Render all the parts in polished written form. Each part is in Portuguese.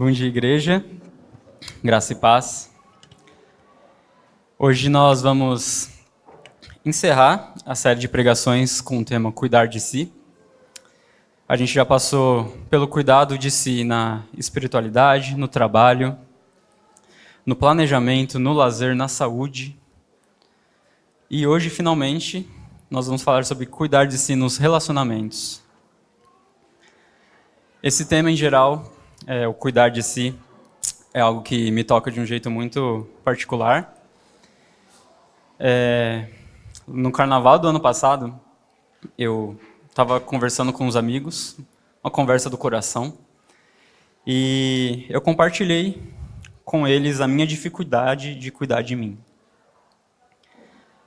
Bom dia, igreja. Graça e paz. Hoje nós vamos encerrar a série de pregações com o tema Cuidar de Si. A gente já passou pelo cuidado de si na espiritualidade, no trabalho, no planejamento, no lazer, na saúde. E hoje, finalmente, nós vamos falar sobre cuidar de si nos relacionamentos. Esse tema, em geral, o cuidar de si, é algo que me toca de um jeito muito particular. No carnaval do ano passado, eu estava conversando com uns amigos, uma conversa do coração, e eu compartilhei com eles a minha dificuldade de cuidar de mim.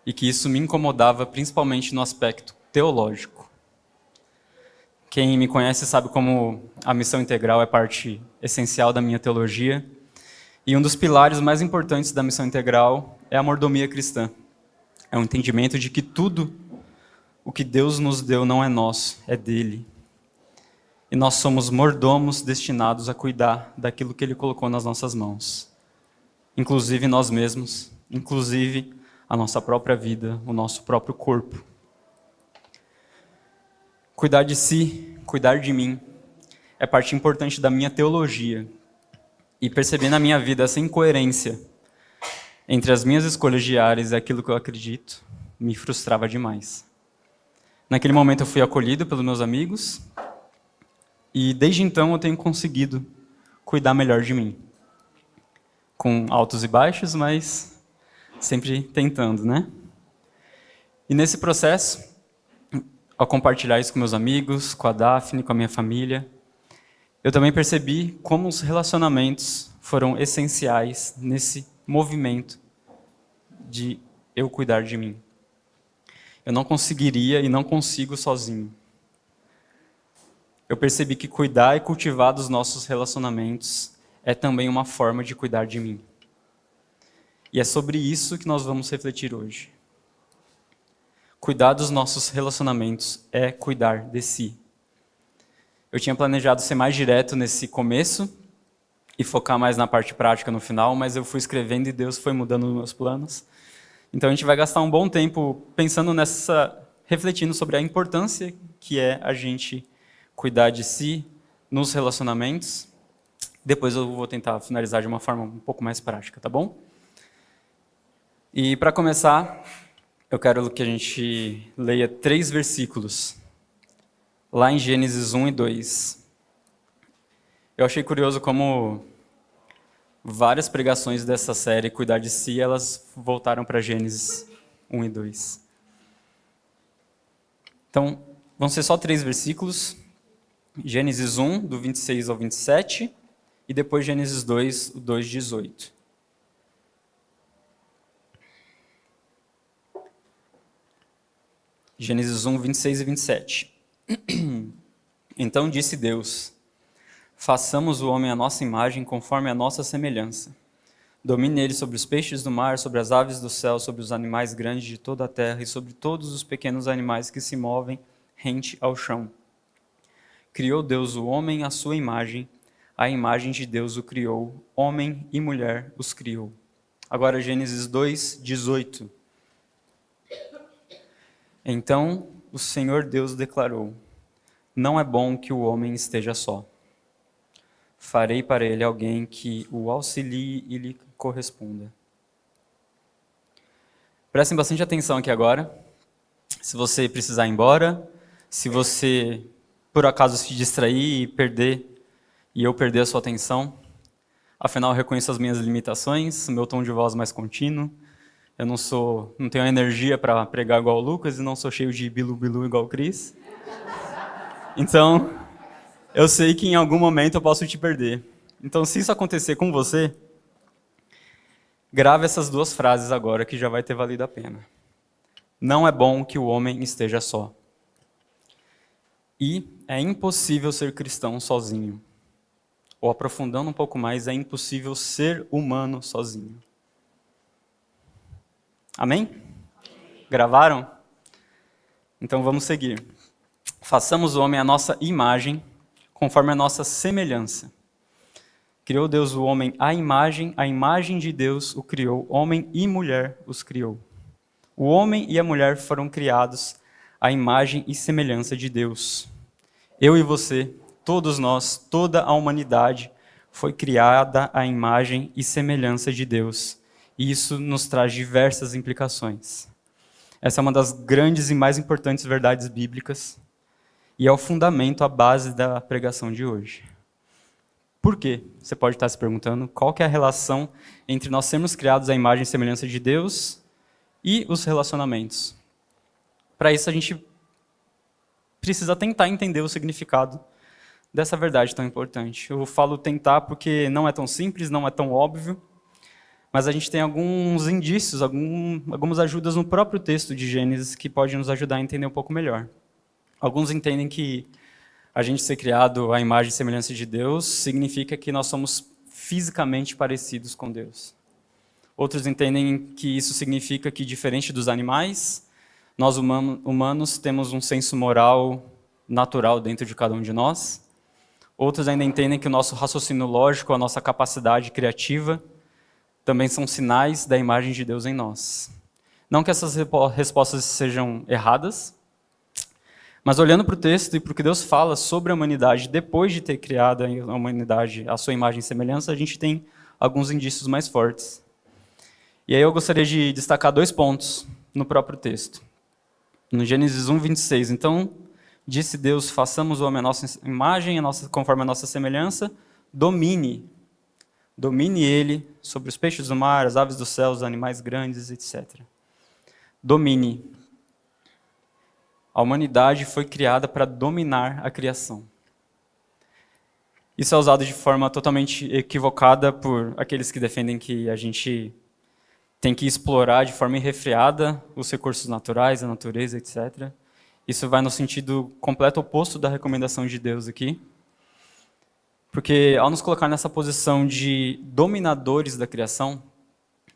E que isso me incomodava principalmente no aspecto teológico. Quem me conhece sabe como a missão integral é parte essencial da minha teologia. E um dos pilares mais importantes da missão integral é a mordomia cristã. É o entendimento de que tudo o que Deus nos deu não é nosso, é dele. E nós somos mordomos destinados a cuidar daquilo que ele colocou nas nossas mãos. Inclusive nós mesmos, inclusive a nossa própria vida, o nosso próprio corpo. Cuidar de si, cuidar de mim, é parte importante da minha teologia. E perceber na minha vida essa incoerência entre as minhas escolhas diárias e aquilo que eu acredito, me frustrava demais. Naquele momento eu fui acolhido pelos meus amigos, e desde então eu tenho conseguido cuidar melhor de mim. Com altos e baixos, mas sempre tentando, né? E nesse processo, ao compartilhar isso com meus amigos, com a Daphne, com a minha família, eu também percebi como os relacionamentos foram essenciais nesse movimento de eu cuidar de mim. Eu não conseguiria e não consigo sozinho. Eu percebi que cuidar e cultivar dos nossos relacionamentos é também uma forma de cuidar de mim. E é sobre isso que nós vamos refletir hoje. Cuidar dos nossos relacionamentos é cuidar de si. Eu tinha planejado ser mais direto nesse começo e focar mais na parte prática no final, mas eu fui escrevendo e Deus foi mudando os meus planos. Então a gente vai gastar um bom tempo pensando refletindo sobre a importância que é a gente cuidar de si nos relacionamentos. Depois eu vou tentar finalizar de uma forma um pouco mais prática, tá bom? E para começar, eu quero que a gente leia 3 versículos, lá em Gênesis 1 e 2. Eu achei curioso como várias pregações dessa série, Cuidar de Si, elas voltaram para Gênesis 1 e 2. Então, vão ser só 3 versículos. Gênesis 1, do 26 ao 27, e depois Gênesis 2, o 2, 18. Gênesis 1, 26 e 27. Então disse Deus: façamos o homem à nossa imagem, conforme a nossa semelhança. Domine ele sobre os peixes do mar, sobre as aves do céu, sobre os animais grandes de toda a terra e sobre todos os pequenos animais que se movem rente ao chão. Criou Deus o homem à sua imagem, a imagem de Deus o criou, homem e mulher os criou. Agora Gênesis 2, 18. Então o Senhor Deus declarou: não é bom que o homem esteja só. Farei para ele alguém que o auxilie e lhe corresponda. Prestem bastante atenção aqui agora. Se você precisar ir embora, se você por acaso se distrair e eu perder a sua atenção, afinal eu reconheço as minhas limitações, o meu tom de voz mais contínuo. Eu não tenho energia para pregar igual o Lucas e não sou cheio de bilu-bilu igual o Cris. Então, eu sei que em algum momento eu posso te perder. Então, se isso acontecer com você, grave essas 2 frases agora que já vai ter valido a pena. Não é bom que o homem esteja só. E é impossível ser cristão sozinho. Ou aprofundando um pouco mais, é impossível ser humano sozinho. Amém? Gravaram? Então vamos seguir. Façamos o homem à nossa imagem, conforme a nossa semelhança. Criou Deus o homem à a imagem de Deus o criou, homem e mulher os criou. O homem e a mulher foram criados à imagem e semelhança de Deus. Eu e você, todos nós, toda a humanidade foi criada à imagem e semelhança de Deus. E isso nos traz diversas implicações. Essa é uma das grandes e mais importantes verdades bíblicas e é o fundamento, a base da pregação de hoje. Por quê? Você pode estar se perguntando qual que é a relação entre nós sermos criados à imagem e semelhança de Deus e os relacionamentos. Para isso, a gente precisa tentar entender o significado dessa verdade tão importante. Eu falo tentar porque não é tão simples, não é tão óbvio, mas a gente tem alguns indícios, algumas ajudas no próprio texto de Gênesis que podem nos ajudar a entender um pouco melhor. Alguns entendem que a gente ser criado à imagem e semelhança de Deus significa que nós somos fisicamente parecidos com Deus. Outros entendem que isso significa que, diferente dos animais, nós humanos temos um senso moral natural dentro de cada um de nós. Outros ainda entendem que o nosso raciocínio lógico, a nossa capacidade criativa, também são sinais da imagem de Deus em nós. Não que essas respostas sejam erradas, mas olhando para o texto e para o que Deus fala sobre a humanidade, depois de ter criado a humanidade à sua imagem e semelhança, a gente tem alguns indícios mais fortes. E aí eu gostaria de destacar 2 pontos no próprio texto. No Gênesis 1, 26, então, disse Deus, façamos o homem à nossa imagem, conforme a nossa semelhança, domine ele sobre os peixes do mar, as aves do céu, os animais grandes, etc. Domine. A humanidade foi criada para dominar a criação. Isso é usado de forma totalmente equivocada por aqueles que defendem que a gente tem que explorar de forma irrefreada os recursos naturais, a natureza, etc. Isso vai no sentido completo oposto da recomendação de Deus aqui. Porque ao nos colocar nessa posição de dominadores da criação,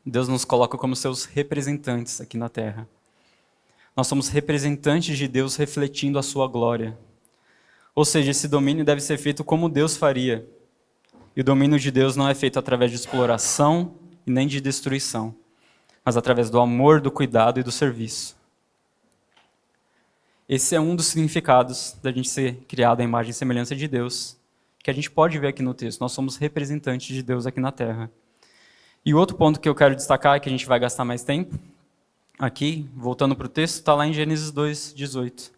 Deus nos coloca como seus representantes aqui na Terra. Nós somos representantes de Deus refletindo a sua glória. Ou seja, esse domínio deve ser feito como Deus faria. E o domínio de Deus não é feito através de exploração e nem de destruição, mas através do amor, do cuidado e do serviço. Esse é um dos significados da gente ser criado à imagem e semelhança de Deus, que a gente pode ver aqui no texto. Nós somos representantes de Deus aqui na Terra. E o outro ponto que eu quero destacar, que a gente vai gastar mais tempo, aqui, voltando para o texto, está lá em Gênesis 2, 18.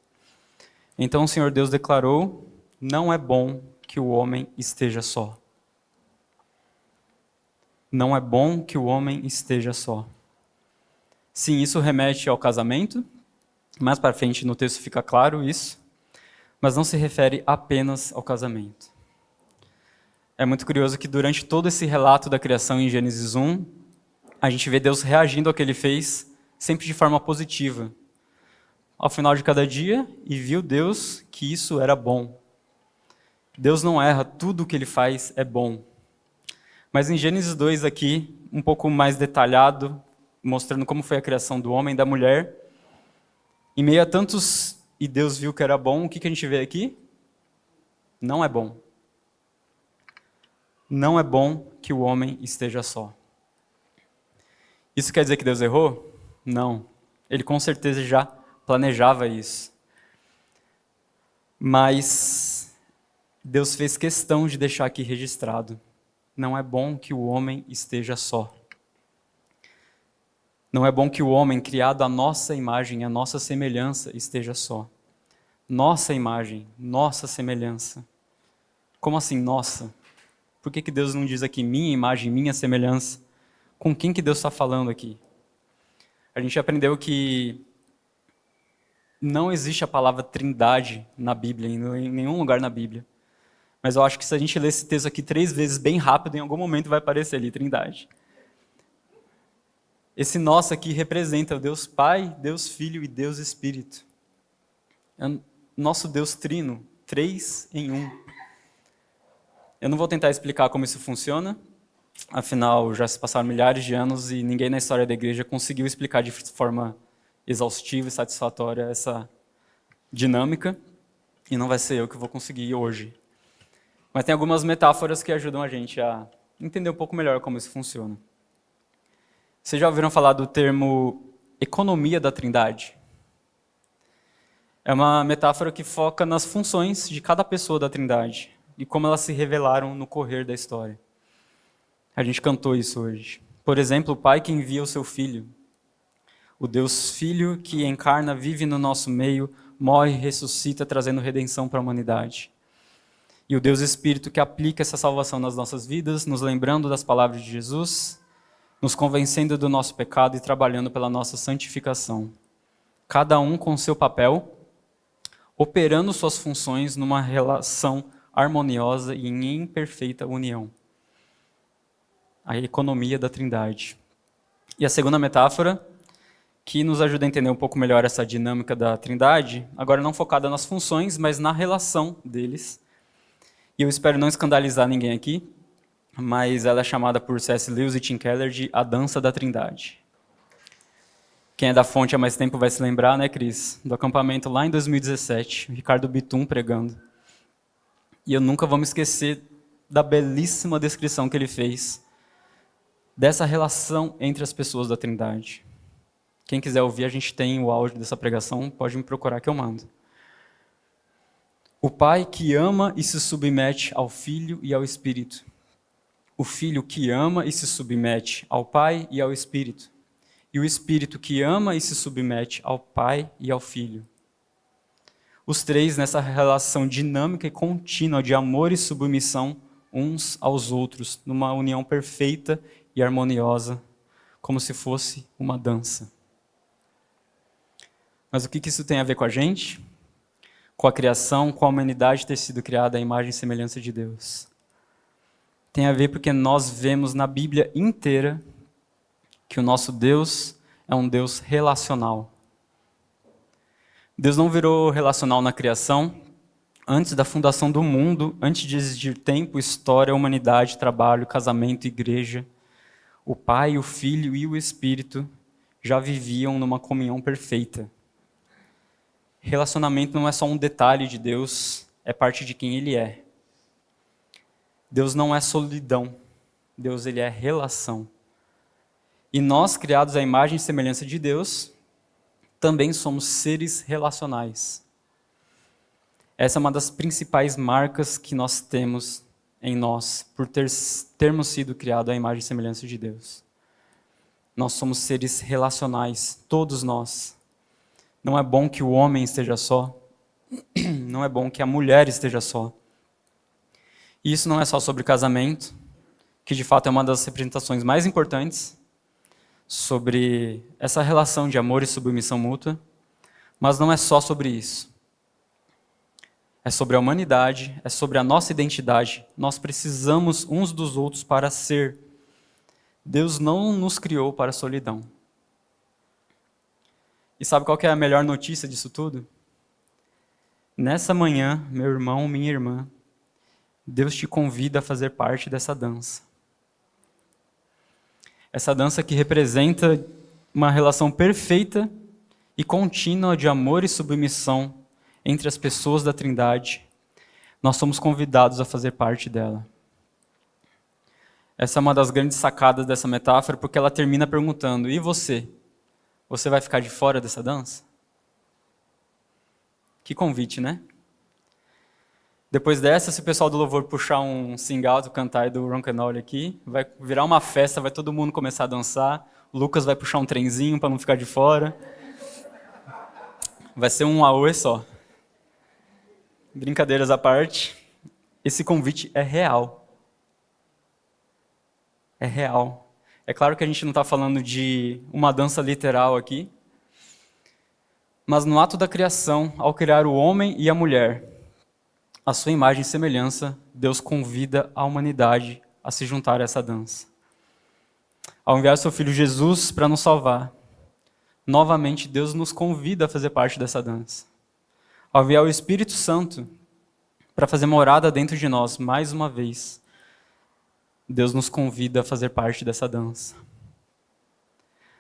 Então o Senhor Deus declarou, não é bom que o homem esteja só. Não é bom que o homem esteja só. Sim, isso remete ao casamento. Mais para frente no texto fica claro isso. Mas não se refere apenas ao casamento. É muito curioso que durante todo esse relato da criação em Gênesis 1, a gente vê Deus reagindo ao que ele fez sempre de forma positiva. Ao final de cada dia, e viu Deus que isso era bom. Deus não erra, tudo o que ele faz é bom. Mas em Gênesis 2 aqui, um pouco mais detalhado, mostrando como foi a criação do homem e da mulher, em meio a tantos e Deus viu que era bom, o que a gente vê aqui? Não é bom. Não é bom que o homem esteja só. Isso quer dizer que Deus errou? Não. Ele com certeza já planejava isso. Mas Deus fez questão de deixar aqui registrado. Não é bom que o homem esteja só. Não é bom que o homem, criado à nossa imagem, à nossa semelhança, esteja só. Nossa imagem, nossa semelhança. Como assim, nossa? Por que Deus não diz aqui minha imagem, minha semelhança? Com quem que Deus está falando aqui? A gente aprendeu que não existe a palavra trindade na Bíblia, em nenhum lugar na Bíblia. Mas eu acho que se a gente ler esse texto aqui 3 vezes bem rápido, em algum momento vai aparecer ali trindade. Esse nós aqui representa o Deus Pai, Deus Filho e Deus Espírito. É o nosso Deus trino, 3 em 1. Eu não vou tentar explicar como isso funciona, afinal já se passaram milhares de anos e ninguém na história da igreja conseguiu explicar de forma exaustiva e satisfatória essa dinâmica, e não vai ser eu que vou conseguir hoje. Mas tem algumas metáforas que ajudam a gente a entender um pouco melhor como isso funciona. Vocês já ouviram falar do termo economia da Trindade? É uma metáfora que foca nas funções de cada pessoa da Trindade e como elas se revelaram no correr da história. A gente cantou isso hoje. Por exemplo, o Pai que envia o seu Filho. O Deus Filho que encarna, vive no nosso meio, morre e ressuscita, trazendo redenção para a humanidade. E o Deus Espírito que aplica essa salvação nas nossas vidas, nos lembrando das palavras de Jesus, nos convencendo do nosso pecado e trabalhando pela nossa santificação. Cada um com seu papel, operando suas funções numa relação harmoniosa e em perfeita união. A economia da Trindade. E a segunda metáfora, que nos ajuda a entender um pouco melhor essa dinâmica da Trindade, agora não focada nas funções, mas na relação deles. E eu espero não escandalizar ninguém aqui, mas ela é chamada por C.S. Lewis e Tim Keller de A Dança da Trindade. Quem é da fonte há mais tempo vai se lembrar, né, Cris? Do acampamento lá em 2017, Ricardo Bitum pregando. E eu nunca vou me esquecer da belíssima descrição que ele fez dessa relação entre as pessoas da Trindade. Quem quiser ouvir, a gente tem o áudio dessa pregação, pode me procurar que eu mando. O Pai que ama e se submete ao Filho e ao Espírito. O Filho que ama e se submete ao Pai e ao Espírito. E o Espírito que ama e se submete ao Pai e ao Filho. Os três nessa relação dinâmica e contínua de amor e submissão uns aos outros, numa união perfeita e harmoniosa, como se fosse uma dança. Mas o que isso tem a ver com a gente? Com a criação, com a humanidade ter sido criada à imagem e semelhança de Deus. Tem a ver porque nós vemos na Bíblia inteira que o nosso Deus é um Deus relacional. Deus não virou relacional na criação, antes da fundação do mundo, antes de existir tempo, história, humanidade, trabalho, casamento, igreja. O Pai, o Filho e o Espírito já viviam numa comunhão perfeita. Relacionamento não é só um detalhe de Deus, é parte de quem Ele é. Deus não é solidão, Deus ele é relação. E nós, criados à imagem e semelhança de Deus, também somos seres relacionais. Essa é uma das principais marcas que nós temos em nós, por termos sido criados à imagem e semelhança de Deus. Nós somos seres relacionais, todos nós. Não é bom que o homem esteja só, não é bom que a mulher esteja só. E isso não é só sobre casamento, que de fato é uma das representações mais importantes sobre essa relação de amor e submissão mútua, mas não é só sobre isso. É sobre a humanidade, é sobre a nossa identidade. Nós precisamos uns dos outros para ser. Deus não nos criou para a solidão. E sabe qual que é a melhor notícia disso tudo? Nessa manhã, meu irmão, minha irmã, Deus te convida a fazer parte dessa dança. Essa dança que representa uma relação perfeita e contínua de amor e submissão entre as pessoas da Trindade. Nós somos convidados a fazer parte dela. Essa é uma das grandes sacadas dessa metáfora, porque ela termina perguntando: e você? Você vai ficar de fora dessa dança? Que convite, né? Depois dessa, se o pessoal do louvor puxar um sing-out, cantar do Ron Canoli aqui, vai virar uma festa, vai todo mundo começar a dançar. O Lucas vai puxar um trenzinho para não ficar de fora. Vai ser um auê só. Brincadeiras à parte, esse convite é real. É real. É claro que a gente não está falando de uma dança literal aqui, mas no ato da criação, ao criar o homem e a mulher, a sua imagem e semelhança, Deus convida a humanidade a se juntar a essa dança. Ao enviar seu Filho Jesus para nos salvar, novamente Deus nos convida a fazer parte dessa dança. Ao enviar o Espírito Santo para fazer morada dentro de nós, mais uma vez, Deus nos convida a fazer parte dessa dança.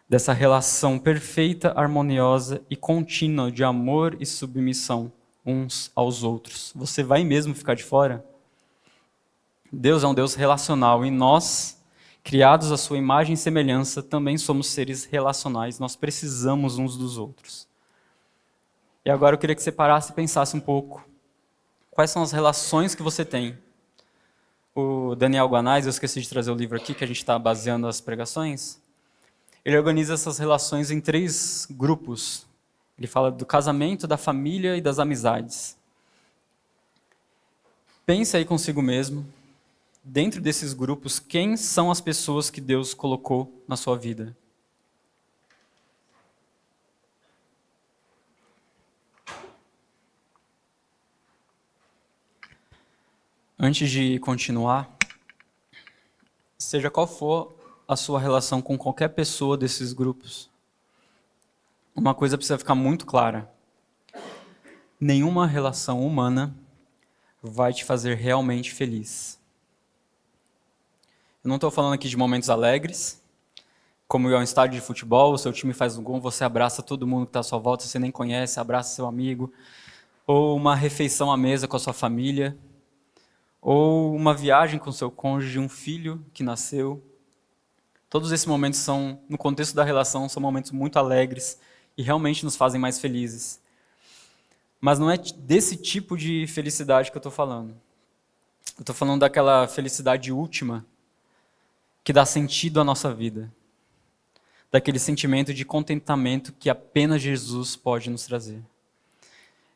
Dessa relação perfeita, harmoniosa e contínua de amor e submissão uns aos outros. Você vai mesmo ficar de fora? Deus é um Deus relacional e nós, criados à sua imagem e semelhança, também somos seres relacionais. Nós precisamos uns dos outros. E agora eu queria que você parasse e pensasse um pouco. Quais são as relações que você tem? O Daniel Guanais, eu esqueci de trazer o livro aqui, que a gente está baseando as pregações. Ele organiza essas relações em 3 grupos. Ele fala do casamento, da família e das amizades. Pense aí consigo mesmo, dentro desses grupos, quem são as pessoas que Deus colocou na sua vida? Antes de continuar, seja qual for a sua relação com qualquer pessoa desses grupos, uma coisa precisa ficar muito clara. Nenhuma relação humana vai te fazer realmente feliz. Eu não estou falando aqui de momentos alegres, como ir a um estádio de futebol, o seu time faz um gol, você abraça todo mundo que está à sua volta, você nem conhece, abraça seu amigo, ou uma refeição à mesa com a sua família, ou uma viagem com seu cônjuge, um filho que nasceu. Todos esses momentos são, no contexto da relação, são momentos muito alegres e realmente nos fazem mais felizes. Mas não é desse tipo de felicidade que eu estou falando. Eu estou falando daquela felicidade última que dá sentido à nossa vida. Daquele sentimento de contentamento que apenas Jesus pode nos trazer.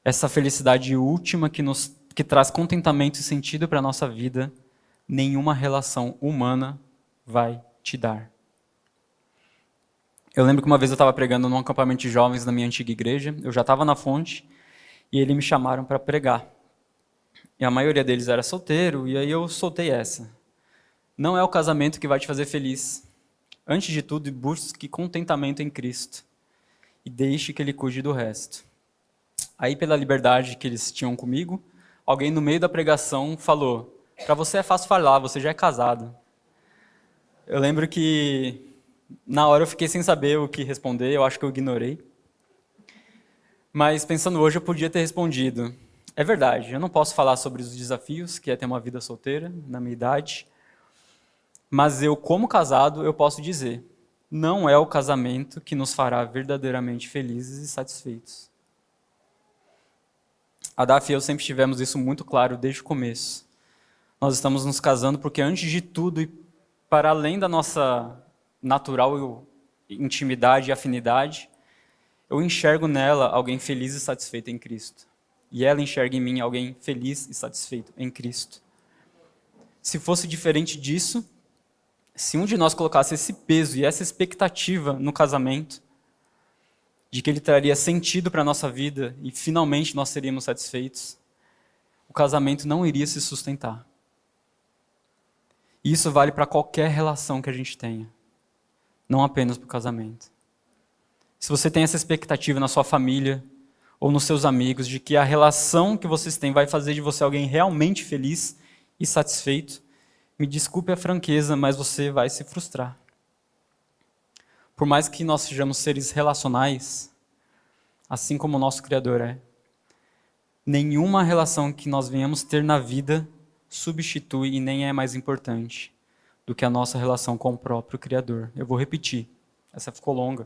Essa felicidade última que traz contentamento e sentido para a nossa vida, nenhuma relação humana vai te dar. Eu lembro que uma vez eu estava pregando num acampamento de jovens na minha antiga igreja, eu já estava na fonte, e eles me chamaram para pregar. E a maioria deles era solteiro, e aí eu soltei essa. Não é o casamento que vai te fazer feliz. Antes de tudo, busque contentamento em Cristo, e deixe que Ele cuide do resto. Aí, pela liberdade que eles tinham comigo, alguém no meio da pregação falou: para você é fácil falar, você já é casado. Eu lembro que na hora eu fiquei sem saber o que responder, eu acho que eu ignorei. Mas pensando hoje, eu podia ter respondido: é verdade, eu não posso falar sobre os desafios que é ter uma vida solteira na minha idade, mas eu, como casado, eu posso dizer: não é o casamento que nos fará verdadeiramente felizes e satisfeitos. A Daf e eu sempre tivemos isso muito claro desde o começo. Nós estamos nos casando porque, antes de tudo, e para além da nossa natural intimidade e afinidade, eu enxergo nela alguém feliz e satisfeito em Cristo. E ela enxerga em mim alguém feliz e satisfeito em Cristo. Se fosse diferente disso, se um de nós colocasse esse peso e essa expectativa no casamento, de que ele traria sentido para a nossa vida e finalmente nós seríamos satisfeitos, o casamento não iria se sustentar. E isso vale para qualquer relação que a gente tenha, não apenas para o casamento. Se você tem essa expectativa na sua família ou nos seus amigos de que a relação que vocês têm vai fazer de você alguém realmente feliz e satisfeito, me desculpe a franqueza, mas você vai se frustrar. Por mais que nós sejamos seres relacionais, assim como o nosso Criador é, nenhuma relação que nós venhamos ter na vida substitui e nem é mais importante do que a nossa relação com o próprio Criador. Eu vou repetir, essa ficou longa.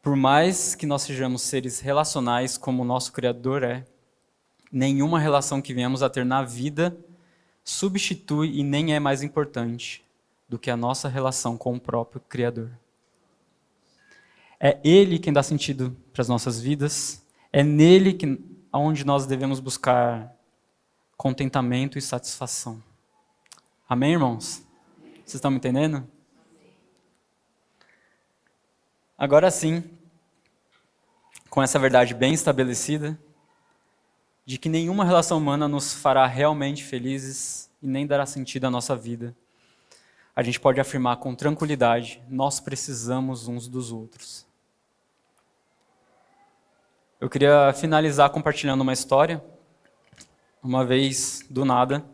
Por mais que nós sejamos seres relacionais como o nosso Criador é, nenhuma relação que venhamos a ter na vida substitui e nem é mais importante do que a nossa relação com o próprio Criador. É Ele quem dá sentido para as nossas vidas, é nele onde nós devemos buscar contentamento e satisfação. Amém, irmãos? Vocês estão me entendendo? Agora sim, com essa verdade bem estabelecida, de que nenhuma relação humana nos fará realmente felizes e nem dará sentido à nossa vida, a gente pode afirmar com tranquilidade: nós precisamos uns dos outros. Eu queria finalizar compartilhando uma história. Uma vez, do nada,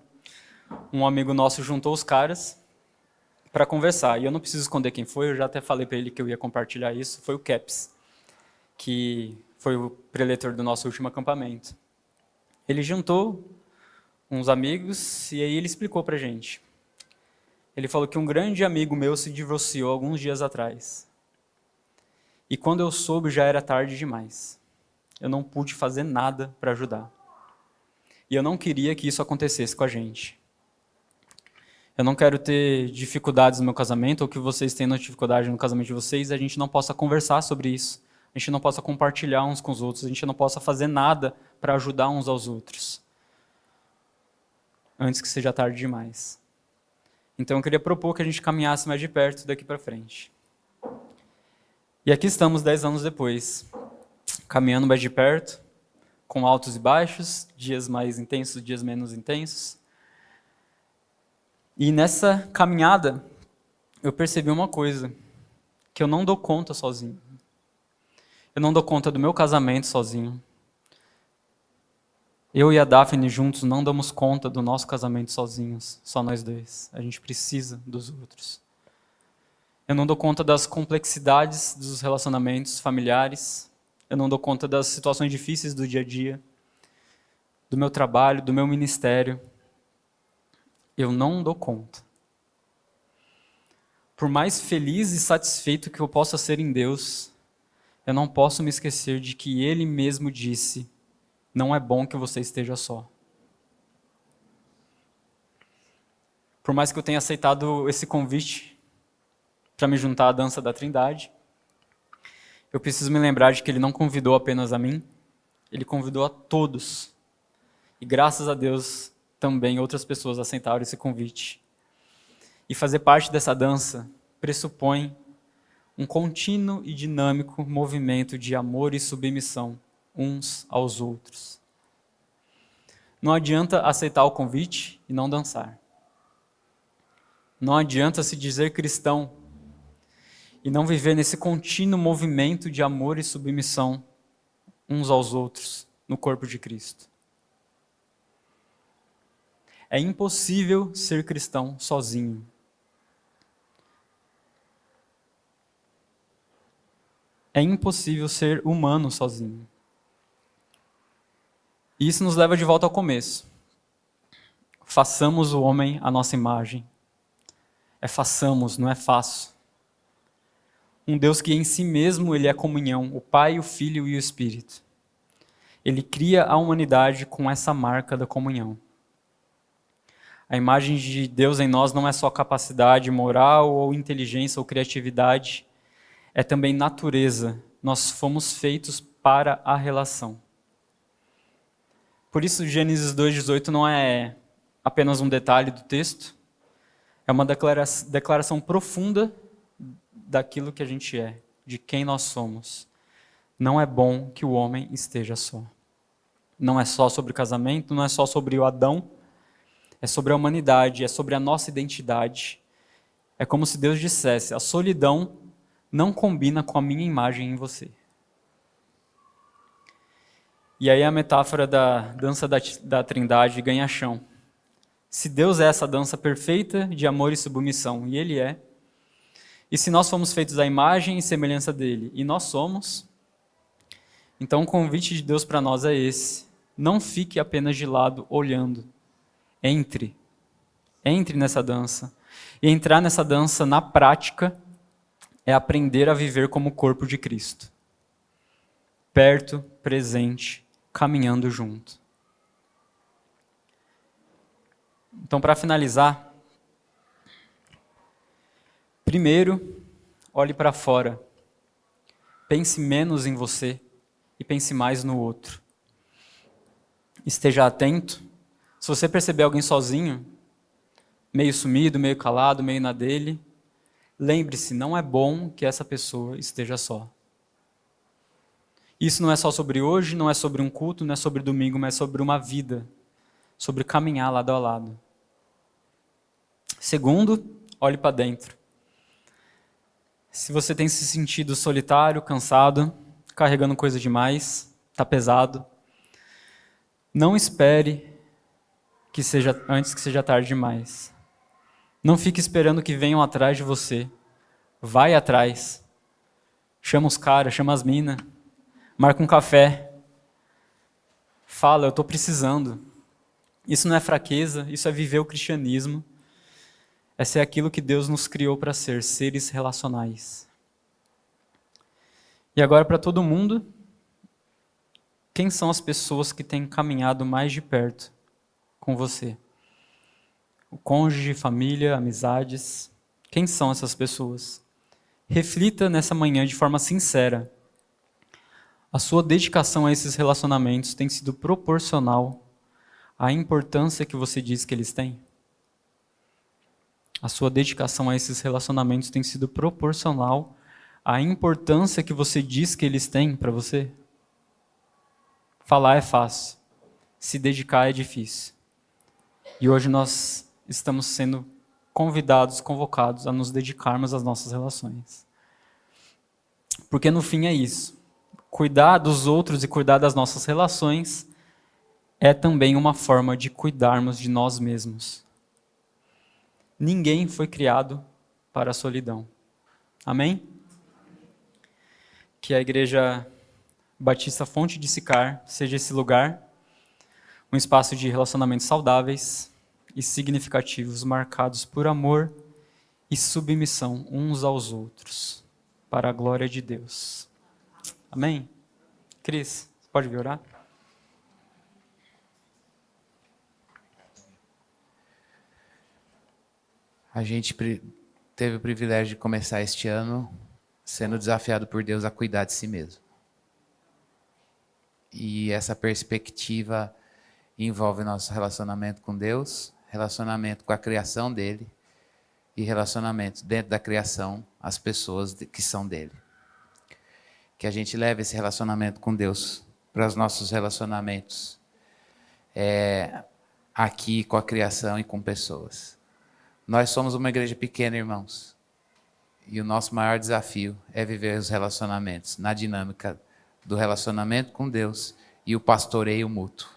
um amigo nosso juntou os caras para conversar. E eu não preciso esconder quem foi, eu já até falei para ele que eu ia compartilhar isso. Foi o Caps, que foi o preletor do nosso último acampamento. Ele juntou uns amigos, e aí ele explicou pra gente. Ele falou que um grande amigo meu se divorciou alguns dias atrás. E quando eu soube, já era tarde demais. Eu não pude fazer nada para ajudar. E eu não queria que isso acontecesse com a gente. Eu não quero ter dificuldades no meu casamento, ou que vocês tenham dificuldade no casamento de vocês, e a gente não possa conversar sobre isso. A gente não possa compartilhar uns com os outros, a gente não possa fazer nada para ajudar uns aos outros. Antes que seja tarde demais. Então eu queria propor que a gente caminhasse mais de perto daqui para frente. E aqui estamos 10 anos depois, caminhando mais de perto, com altos e baixos, dias mais intensos, dias menos intensos. E nessa caminhada, eu percebi uma coisa, que eu não dou conta sozinho. Eu não dou conta do meu casamento sozinho. Eu e a Daphne juntos não damos conta do nosso casamento sozinhos, só nós dois. A gente precisa dos outros. Eu não dou conta das complexidades dos relacionamentos familiares. Eu não dou conta das situações difíceis do dia a dia, do meu trabalho, do meu ministério. Eu não dou conta. Por mais feliz e satisfeito que eu possa ser em Deus, eu não posso me esquecer de que Ele mesmo disse: não é bom que você esteja só. Por mais que eu tenha aceitado esse convite para me juntar à dança da Trindade, eu preciso me lembrar de que Ele não convidou apenas a mim, Ele convidou a todos. E graças a Deus, também outras pessoas aceitaram esse convite. E fazer parte dessa dança pressupõe um contínuo e dinâmico movimento de amor e submissão uns aos outros. Não adianta aceitar o convite e não dançar. Não adianta se dizer cristão e não viver nesse contínuo movimento de amor e submissão uns aos outros no corpo de Cristo. É impossível ser cristão sozinho. É impossível ser humano sozinho. E isso nos leva de volta ao começo. Façamos o homem à nossa imagem. É façamos, não é faço. Um Deus que em si mesmo ele é comunhão, o Pai, o Filho e o Espírito. Ele cria a humanidade com essa marca da comunhão. A imagem de Deus em nós não é só capacidade moral ou inteligência ou criatividade, é também natureza. Nós fomos feitos para a relação. Por isso Gênesis 2:18 não é apenas um detalhe do texto, é uma declaração profunda daquilo que a gente é, de quem nós somos. Não é bom que o homem esteja só. Não é só sobre casamento, não é só sobre o Adão, é sobre a humanidade, é sobre a nossa identidade. É como se Deus dissesse: a solidão não combina com a minha imagem em você. E aí a metáfora da dança da Trindade ganha chão. Se Deus é essa dança perfeita de amor e submissão, e Ele é, e se nós fomos feitos à imagem e semelhança dEle, e nós somos, então o convite de Deus para nós é esse: não fique apenas de lado olhando. Entre nessa dança. E entrar nessa dança na prática é aprender a viver como o corpo de Cristo. Perto, presente, caminhando junto. Então, para finalizar, primeiro, olhe para fora. Pense menos em você e pense mais no outro. Esteja atento. Se você perceber alguém sozinho, meio sumido, meio calado, meio na dele, lembre-se, não é bom que essa pessoa esteja só. Isso não é só sobre hoje, não é sobre um culto, não é sobre domingo, mas é sobre uma vida, sobre caminhar lado a lado. Segundo, olhe para dentro. Se você tem se sentido solitário, cansado, carregando coisa demais, está pesado, não espere antes que seja tarde demais. Não fique esperando que venham atrás de você. Vai atrás. Chama os caras, chama as minas. Marca um café. Fala: eu estou precisando. Isso não é fraqueza, isso é viver o cristianismo. É ser aquilo que Deus nos criou para ser, seres relacionais. E agora, para todo mundo, quem são as pessoas que têm caminhado mais de perto com você? O cônjuge, família, amizades. Quem são essas pessoas? Reflita nessa manhã de forma sincera. A sua dedicação a esses relacionamentos tem sido proporcional à importância que você diz que eles têm? A sua dedicação a esses relacionamentos tem sido proporcional à importância que você diz que eles têm para você? Falar é fácil, se dedicar é difícil. E hoje nós estamos sendo convidados, convocados a nos dedicarmos às nossas relações. Porque no fim é isso. Cuidar dos outros e cuidar das nossas relações é também uma forma de cuidarmos de nós mesmos. Ninguém foi criado para a solidão. Amém? Que a Igreja Batista Fonte de Sicar seja esse lugar, um espaço de relacionamentos saudáveis e significativos, marcados por amor e submissão uns aos outros, para a glória de Deus. Amém? Cris, você pode vir orar? A gente teve o privilégio de começar este ano sendo desafiado por Deus a cuidar de si mesmo. E essa perspectiva envolve nosso relacionamento com Deus, relacionamento com a criação dele e relacionamento dentro da criação, as pessoas que são dele. Que a gente leve esse relacionamento com Deus para os nossos relacionamentos aqui com a criação e com pessoas. Nós somos uma igreja pequena, irmãos. E o nosso maior desafio é viver os relacionamentos na dinâmica do relacionamento com Deus e o pastoreio mútuo.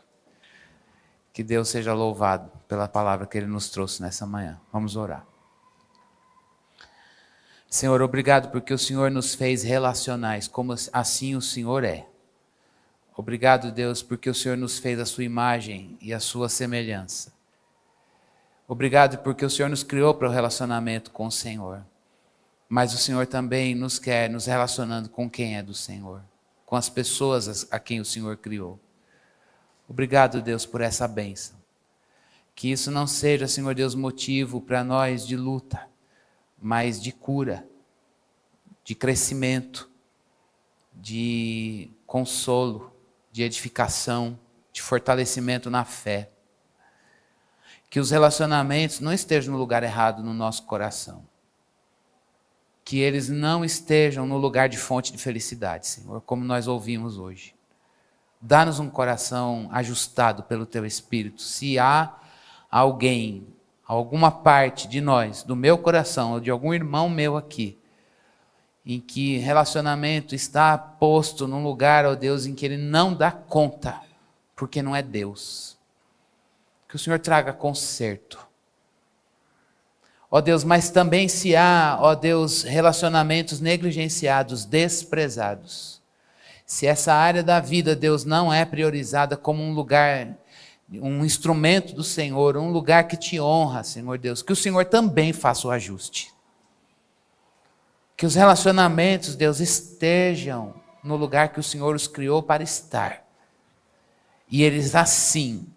Que Deus seja louvado pela palavra que Ele nos trouxe nessa manhã. Vamos orar. Senhor, obrigado porque o Senhor nos fez relacionais, como assim o Senhor é. Obrigado, Deus, porque o Senhor nos fez a sua imagem e a sua semelhança. Obrigado porque o Senhor nos criou para o relacionamento com o Senhor. Mas o Senhor também nos quer nos relacionando com quem é do Senhor, com as pessoas a quem o Senhor criou. Obrigado, Deus, por essa bênção. Que isso não seja, Senhor Deus, motivo para nós de luta, mas de cura, de crescimento, de consolo, de edificação, de fortalecimento na fé. Que os relacionamentos não estejam no lugar errado no nosso coração. Que eles não estejam no lugar de fonte de felicidade, Senhor, como nós ouvimos hoje. Dá-nos um coração ajustado pelo Teu Espírito. Se há alguém, alguma parte de nós, do meu coração, ou de algum irmão meu aqui, em que relacionamento está posto num lugar, ó Deus, em que ele não dá conta, porque não é Deus. Que o Senhor traga conserto. Ó Deus, mas também se há, ó Deus, relacionamentos negligenciados, desprezados. Se essa área da vida, Deus, não é priorizada como um lugar, um instrumento do Senhor, um lugar que te honra, Senhor Deus, que o Senhor também faça o ajuste. Que os relacionamentos, Deus, estejam no lugar que o Senhor os criou para estar. E eles assim,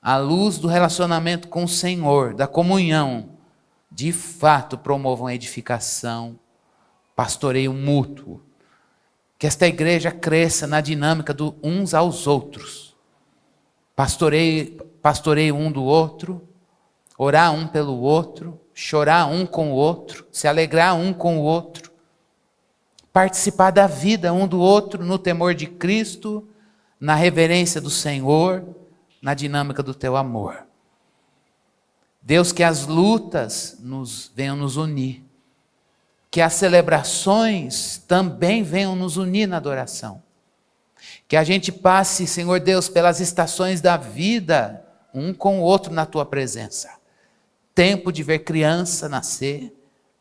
à luz do relacionamento com o Senhor, da comunhão, de fato promovam a edificação, pastoreio mútuo. Que esta igreja cresça na dinâmica do uns aos outros. Pastoreio um do outro, orar um pelo outro, chorar um com o outro, se alegrar um com o outro, participar da vida um do outro no temor de Cristo, na reverência do Senhor, na dinâmica do teu amor. Deus, que as lutas venham nos unir, que as celebrações também venham nos unir na adoração, que a gente passe, Senhor Deus, pelas estações da vida, um com o outro na tua presença. Tempo de ver criança nascer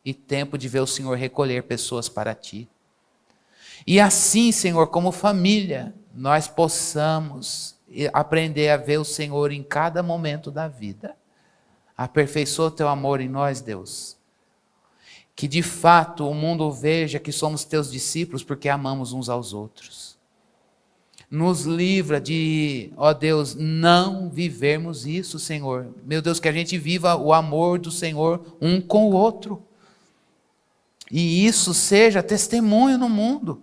e tempo de ver o Senhor recolher pessoas para ti. E assim, Senhor, como família, nós possamos aprender a ver o Senhor em cada momento da vida. Aperfeiçoa o teu amor em nós, Deus. Que de fato o mundo veja que somos teus discípulos porque amamos uns aos outros. Nos livra de, ó Deus, não vivermos isso, Senhor. Meu Deus, que a gente viva o amor do Senhor um com o outro. E isso seja testemunho no mundo.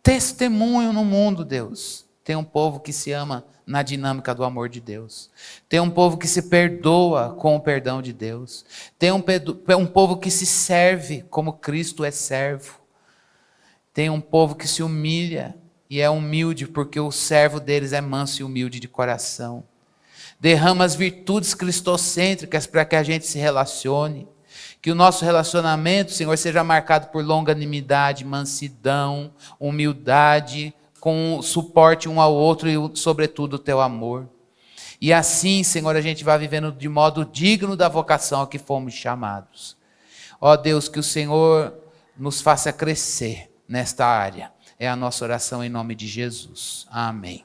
Testemunho no mundo, Deus. Tem um povo que se ama na dinâmica do amor de Deus. Tem um povo que se perdoa com o perdão de Deus. Tem um povo que se serve como Cristo é servo. Tem um povo que se humilha e é humilde porque o servo deles é manso e humilde de coração. Derrama as virtudes cristocêntricas para que a gente se relacione. Que o nosso relacionamento, Senhor, seja marcado por longanimidade, mansidão, humildade, com suporte um ao outro e, sobretudo, o teu amor. E assim, Senhor, a gente vai vivendo de modo digno da vocação a que fomos chamados. Ó Deus, que o Senhor nos faça crescer nesta área. É a nossa oração em nome de Jesus. Amém.